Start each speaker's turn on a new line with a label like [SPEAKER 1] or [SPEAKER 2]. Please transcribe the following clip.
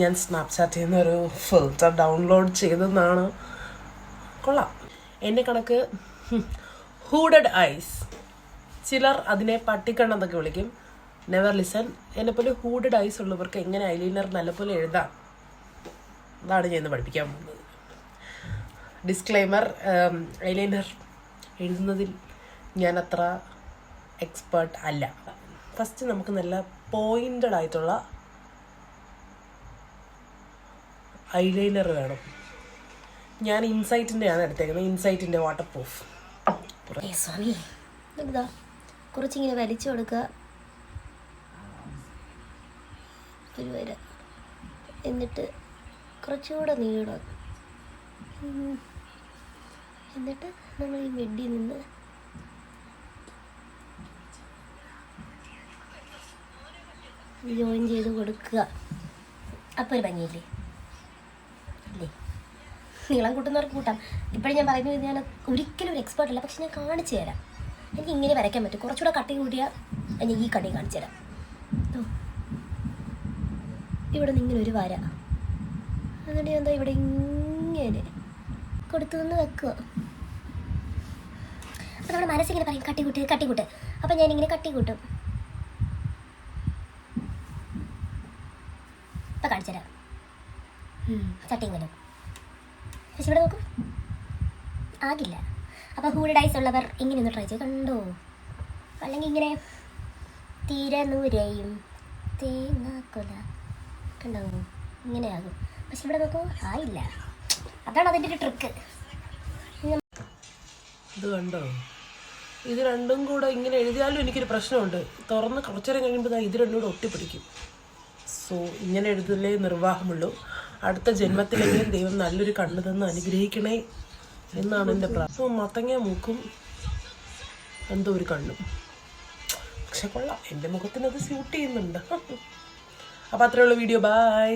[SPEAKER 1] ഞാൻ സ്നാപ്ചാറ്റിൽ നിന്ന് ഒരു ഫിൽറ്റർ ഡൗൺലോഡ് ചെയ്തതെന്നാണ്. കൊള്ളാം. എൻ്റെ കണക്ക് ഹൂഡഡ് ഐസ്, ചിലർ അതിനെ പട്ടിക്കണ്ണെന്നൊക്കെ വിളിക്കും. Never listen. എന്നെപ്പോലെ ഹൂഡഡ് ഐസ് ഉള്ളവർക്ക് എങ്ങനെ ഐലൈനർ നല്ലപോലെ എഴുതാം, അതാണ് ഞാൻ ഇന്ന് പഠിപ്പിക്കാൻ പോകുന്നത്. ഡിസ്ക്ലെയിമർ, ഐലൈനർ എഴുതുന്നതിൽ ഞാൻ അത്ര എക്സ്പേർട്ട് അല്ല. ഫസ്റ്റ് നമുക്ക് നല്ല പോയിൻറ്റഡ് ആയിട്ടുള്ള ഐലൈനർ വേണം. ഞാൻ ഇൻസൈറ്റിൻ്റെയാണ് എടുത്തേക്കുന്നത്, ഇൻസൈറ്റിൻ്റെ വാട്ടർ പ്രൂഫ്.
[SPEAKER 2] സ്വാമി എന്താ കുറച്ചിങ്ങനെ വലിച്ചു കൊടുക്കുക, ഒരു വര, എന്നിട്ട് കുറച്ചുകൂടെ നീളം, എന്നിട്ട് നമ്മൾ ഈ വെഡിൽ നിന്ന് ജോയിൻ ചെയ്ത് കൊടുക്കുക. അപ്പോൾ ഒരു ഭംഗിയില്ലേ അല്ലേ? നീളം കൂട്ടുന്നവർക്ക് കൂട്ടാം. ഇപ്പോഴും ഞാൻ പറയുന്നത് ഞാൻ ഒരിക്കലും ഒരു എക്സ്പേർട്ട് അല്ല, പക്ഷെ ഞാൻ കാണിച്ചു തരാം. എനിക്ക് ഇങ്ങനെ വരയ്ക്കാൻ പറ്റും. കുറച്ചുകൂടെ കട്ടി കൂട്ടിയാൽ ഞാൻ ഈ കണ്ണി കാണിച്ചു തരാം. ഇവിടെ നിന്ന് ഇങ്ങനെ ഒരു വര, എന്നിട്ട് എന്താ ഇവിടെ ഇങ്ങനെ കൊടുത്തു നിന്ന് വെക്കുക. അപ്പോൾ നമ്മുടെ മനസ്സിങ്ങനെ പറയും കട്ടിക്കൂട്ട് കട്ടിക്കൂട്ട്. അപ്പം ഞാനിങ്ങനെ കട്ടിക്കൂട്ടും. ഇപ്പം കാണിച്ചു തരാം. ചട്ടി ഇങ്ങനെ, പക്ഷെ ഇവിടെ നോക്കും ആകില്ല. അപ്പോൾ ഹൂഡഡ് ഐസ് ഉള്ളവർ ഇങ്ങനെ ഒന്ന് ട്രൈ ചെയ്ത് കണ്ടോ. അല്ലെങ്കിൽ ഇങ്ങനെ തീരെ നൂരയും തേങ്ങാക്കൊല കണ്ടോ, ഇങ്ങനെ ആകും. പക്ഷെ ഇവിടെ നോക്കൂ ആയില്ല. അതാണ് അതിൻ്റെ ഒരു ട്രിക്ക്.
[SPEAKER 1] ഇത് കണ്ടോ, ഇത് രണ്ടും കൂടെ ഇങ്ങനെ എഴുതിയാലും എനിക്കൊരു പ്രശ്നമുണ്ട്. തുറന്ന് കുറച്ചു നേരം കഴിയുമ്പോൾ ഇത് രണ്ടും കൂടെ ഒട്ടിപ്പിടിക്കും. സോ ഇങ്ങനെ എഴുതലേ നിർവാഹമുള്ളൂ. അടുത്ത ജന്മത്തിലെങ്കിലും ദൈവം നല്ലൊരു കണ്ണ് തന്ന് അനുഗ്രഹിക്കണേ എന്നാണ് എൻ്റെ പ്രാർത്ഥന. മത്തങ്ങ മൂക്കും എന്തോ ഒരു കണ്ണും, പക്ഷെ കൊള്ളാം, എൻ്റെ മുഖത്തിനത് സ്യൂട്ട് ചെയ്യുന്നുണ്ട്. അപ്പോൾ അത്രയുള്ള വീഡിയോ. ബൈ.